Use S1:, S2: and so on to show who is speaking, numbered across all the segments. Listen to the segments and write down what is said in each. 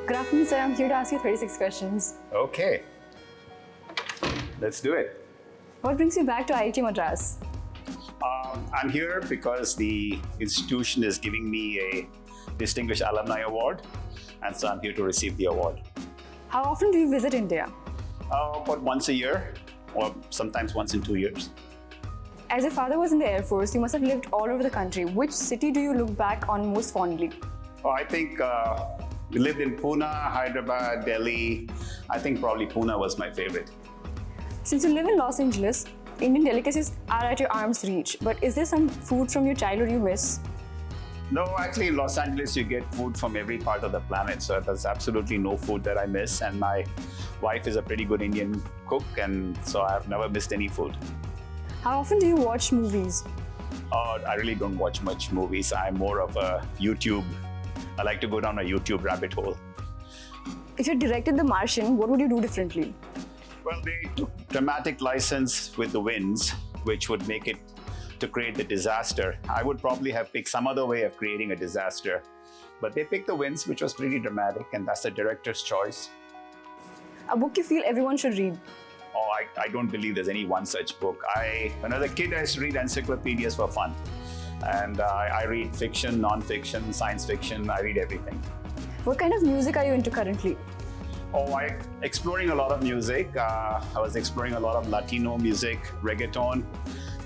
S1: Good afternoon, sir. I'm here to ask you 36 questions.
S2: Okay, let's do it.
S1: What brings you back to IIT Madras?
S2: I'm here because the institution is giving me a Distinguished Alumni Award, and so I'm here to receive the award.
S1: How often do you visit India?
S2: About once a year, or sometimes once in 2 years.
S1: As your father was in the Air Force, you must have lived all over the country. Which city do you look back on most fondly?
S2: I think we lived in Pune, Hyderabad, Delhi. I think probably Pune was my favorite.
S1: Since you live in Los Angeles, Indian delicacies are at your arm's reach. But is there some food from your childhood you miss?
S2: No, actually in Los Angeles you get food from every part of the planet, so there's absolutely no food that I miss, and my wife is a pretty good Indian cook, and so I've never missed any food.
S1: How often do you watch movies?
S2: I really don't watch much movies. I'm more of a YouTube. I like to go down a YouTube rabbit hole.
S1: If you directed The Martian, what would you do differently?
S2: Well, they took dramatic license with the winds, which would make it to create the disaster. I would probably have picked some other way of creating a disaster, but they picked the winds, which was pretty dramatic, and that's the director's choice.
S1: A book you feel everyone should read?
S2: Oh, I don't believe there's any one such book. When I was a kid, I used to read encyclopedias for fun. And I read fiction, non-fiction, science fiction, I read everything.
S1: What kind of music are you into currently?
S2: I'm exploring a lot of music. I was exploring a lot of Latino music, reggaeton.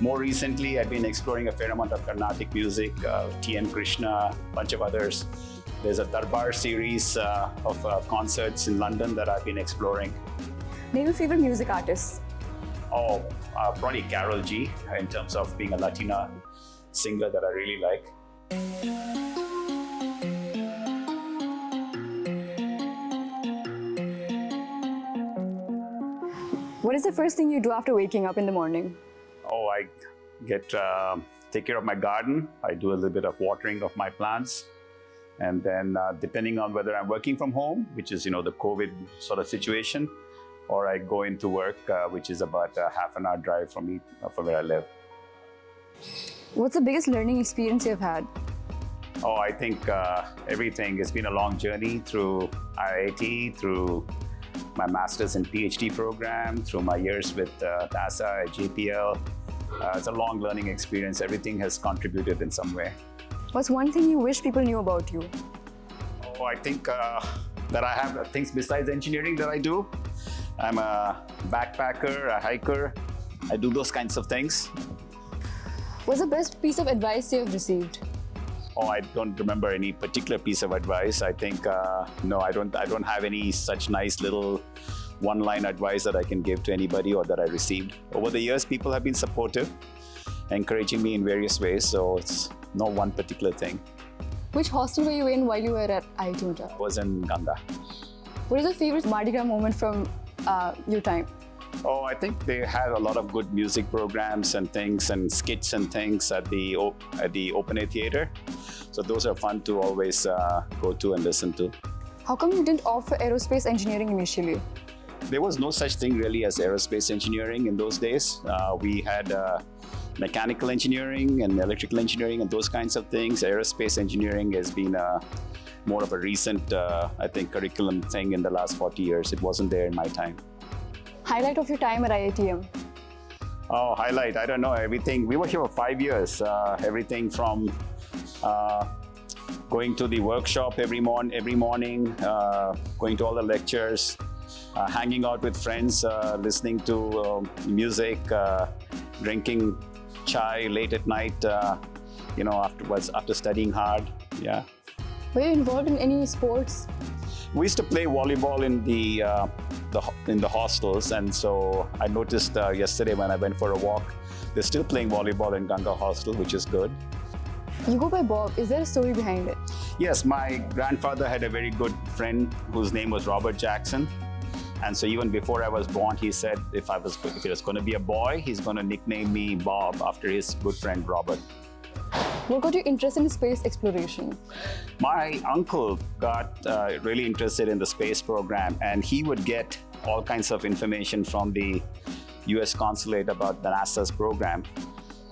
S2: More recently, I've been exploring a fair amount of Carnatic music, T.M. Krishna, a bunch of others. There's a Darbar series of concerts in London that I've been exploring.
S1: Name your favorite music artists.
S2: Probably Carol G, in terms of being a Latina singer that I really like.
S1: What is the first thing you do after waking up in the morning?
S2: I take care of my garden. I do a little bit of watering of my plants. And then depending on whether I'm working from home, which is, the COVID sort of situation, or I go into work, which is about a half an hour drive from where I live.
S1: What's the biggest learning experience you've had?
S2: I think everything. It's been a long journey through IIT, through my master's and PhD program, through my years with NASA, JPL. It's a long learning experience. Everything has contributed in some way.
S1: What's one thing you wish people knew about you?
S2: I think that I have things besides engineering that I do. I'm a backpacker, a hiker. I do those kinds of things.
S1: What's the best piece of advice you've received?
S2: I don't remember any particular piece of advice. I think, no, I don't have any such nice little one-line advice that I can give to anybody or that I received. Over the years, people have been supportive, encouraging me in various ways, so it's no one particular thing.
S1: Which hostel were you in while you were at IIT Madras?
S2: I was in Ganga.
S1: What is your favorite Mardi Gras moment from your time?
S2: I think they had a lot of good music programs and things and skits and things at the open air theater. So those are fun to always go to and listen to.
S1: How come you didn't opt for aerospace engineering initially?
S2: There was no such thing really as aerospace engineering in those days. We had mechanical engineering and electrical engineering and those kinds of things. Aerospace engineering has been more of a recent, I think, curriculum thing in the last 40 years. It wasn't there in my time.
S1: Highlight of your time at IITM?
S2: Highlight, I don't know, everything. We were here for 5 years. Everything from going to the workshop every morning, going to all the lectures, hanging out with friends, listening to music, drinking chai late at night, after studying hard. Yeah.
S1: Were you involved in any sports?
S2: We used to play volleyball in the hostels, and so I noticed yesterday when I went for a walk, they're still playing volleyball in Ganga Hostel, which is good.
S1: You go by Bob. Is there a story behind it?
S2: Yes, my grandfather had a very good friend whose name was Robert Jackson. And so even before I was born, he said if it was going to be a boy, he's going to nickname me Bob after his good friend Robert.
S1: What got you interested in space exploration?
S2: My uncle got really interested in the space program, and he would get all kinds of information from the US consulate about the NASA's program.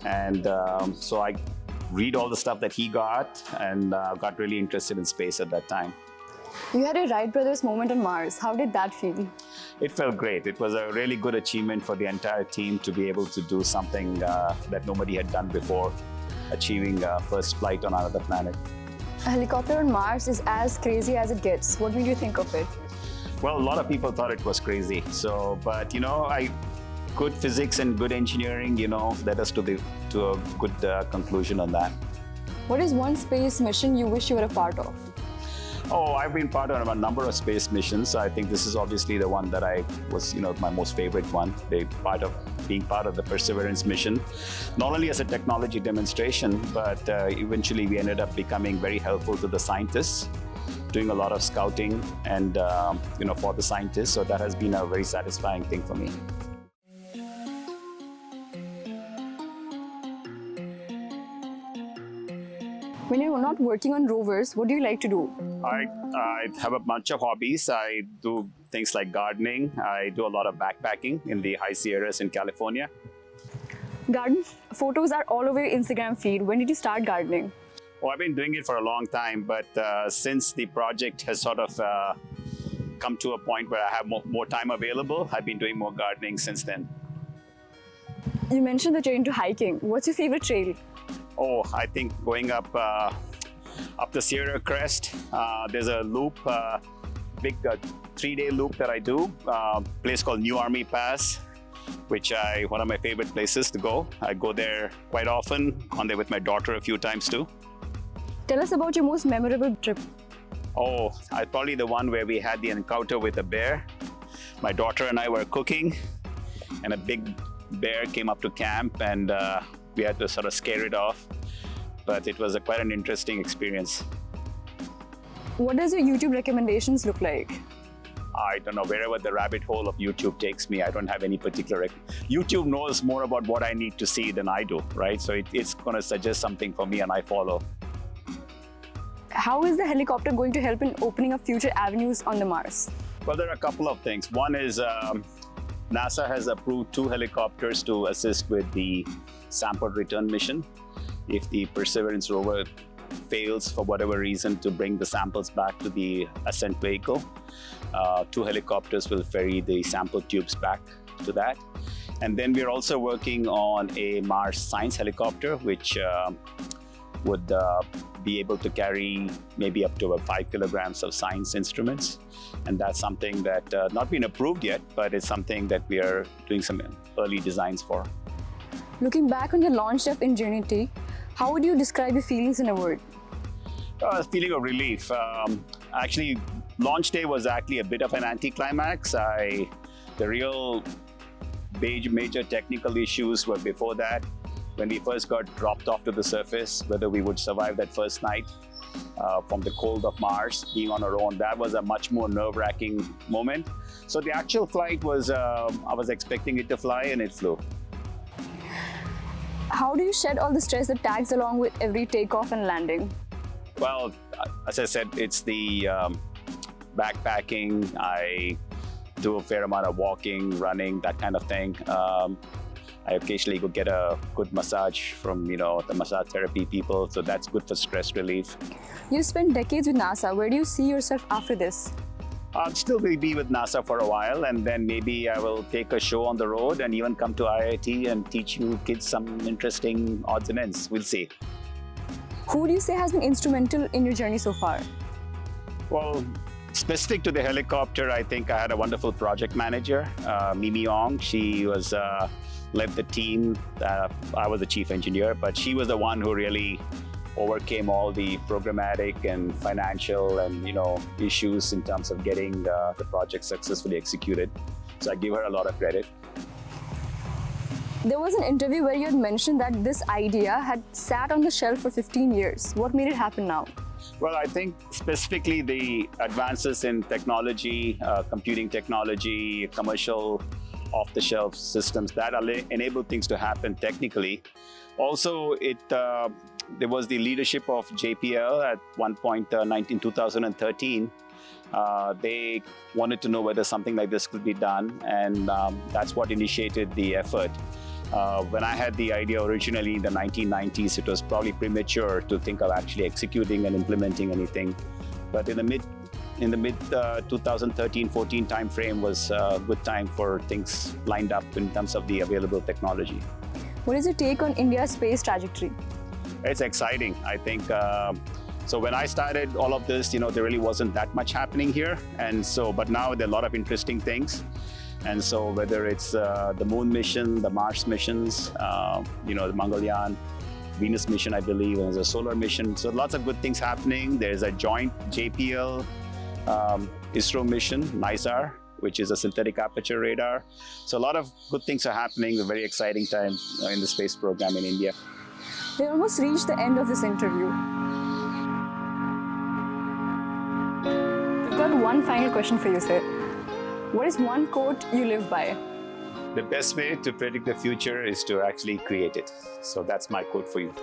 S2: And so I read all the stuff that he got and got really interested in space at that time.
S1: You had a Wright brothers moment on Mars. How did that feel?
S2: It felt great. It was a really good achievement for the entire team to be able to do something that nobody had done before, achieving first flight on another planet.
S1: A helicopter on Mars is as crazy as it gets. What did you think of it?
S2: Well, a lot of people thought it was crazy. But good physics and good engineering, led us to a good conclusion on that.
S1: What is one space mission you wish you were a part of?
S2: Oh, I've been part of a number of space missions. I think this is obviously the one that I was, my most favorite one. Being part of the Perseverance mission, not only as a technology demonstration, but eventually we ended up becoming very helpful to the scientists, doing a lot of scouting and for the scientists. So that has been a very satisfying thing for me.
S1: When you're not working on rovers, what do you like to do?
S2: I have a bunch of hobbies. I do things like gardening. I do a lot of backpacking in the high Sierras in California.
S1: Garden photos are all over your Instagram feed. When did you start gardening?
S2: Oh, I've been doing it for a long time, but since the project has sort of come to a point where I have more time available, I've been doing more gardening since then.
S1: You mentioned that you're into hiking. What's your favorite trail?
S2: Oh, I think going up the Sierra crest. There's a loop, big 3-day loop that I do. Place called New Army Pass, which one of my favorite places to go. I go there quite often. On there with my daughter a few times too.
S1: Tell us about your most memorable trip.
S2: Oh, probably the one where we had the encounter with a bear. My daughter and I were cooking, and a big bear came up to camp, and we had to sort of scare it off. But it was quite an interesting experience.
S1: What does your YouTube recommendations look like?
S2: I don't know, wherever the rabbit hole of YouTube takes me, I don't have any particular... YouTube knows more about what I need to see than I do, right? So it's going to suggest something for me and I follow.
S1: How is the helicopter going to help in opening up future avenues on the Mars?
S2: Well, there are a couple of things. One is NASA has approved 2 helicopters to assist with the sample return mission. If the Perseverance rover fails for whatever reason to bring the samples back to the ascent vehicle, 2 helicopters will ferry the sample tubes back to that. And then we're also working on a Mars science helicopter, which would be able to carry maybe up to about 5 kilograms of science instruments. And that's something that not been approved yet, but it's something that we are doing some early designs for.
S1: Looking back on your launch of Ingeneuity, how would you describe your feelings in a word?
S2: A feeling of relief. Actually, launch day was actually a bit of an anticlimax. The real major technical issues were before that. When we first got dropped off to the surface, whether we would survive that first night from the cold of Mars, being on our own, that was a much more nerve-wracking moment. So the actual flight was, I was expecting it to fly, and it flew.
S1: How do you shed all the stress that tags along with every takeoff and landing?
S2: Well, as I said, it's the backpacking. I do a fair amount of walking, running, that kind of thing. I occasionally go get a good massage from, the massage therapy people. So that's good for stress relief.
S1: You spent decades with NASA. Where do you see yourself after this?
S2: I'll still be with NASA for a while, and then maybe I will take a show on the road and even come to IIT and teach you kids some interesting odds and ends. We'll see.
S1: Who do you say has been instrumental in your journey so far?
S2: Well, specific to the helicopter, I think I had a wonderful project manager, Mimi Ong. She was led the team. I was the chief engineer, but she was the one who really overcame all the programmatic and financial and issues in terms of getting the project successfully executed. So I give her a lot of credit.
S1: There was an interview where you had mentioned that this idea had sat on the shelf for 15 years. What made it happen now?
S2: Well, I think specifically the advances in technology, computing technology, commercial off-the-shelf systems that enable things to happen technically. Also, there was the leadership of JPL at one point in 2013. They wanted to know whether something like this could be done, and that's what initiated the effort. When I had the idea originally in the 1990s, it was probably premature to think of actually executing and implementing anything. But in in the mid 2013-14 time frame was a good time for things lined up in terms of the available technology.
S1: What is your take on India's space trajectory?
S2: It's exciting. I think so. When I started all of this, there really wasn't that much happening here, and so but now there are a lot of interesting things. And so whether it's the moon mission, the Mars missions, the Mangalyaan, Venus mission, I believe, and there's a solar mission. So lots of good things happening. There's a joint JPL ISRO mission, NISAR, which is a synthetic aperture radar. So a lot of good things are happening. A very exciting time in the space program in India.
S1: We almost reached the end of this interview. We've got one final question for you, sir. What is one quote you live by?
S2: The best way to predict the future is to actually create it. So that's my quote for you.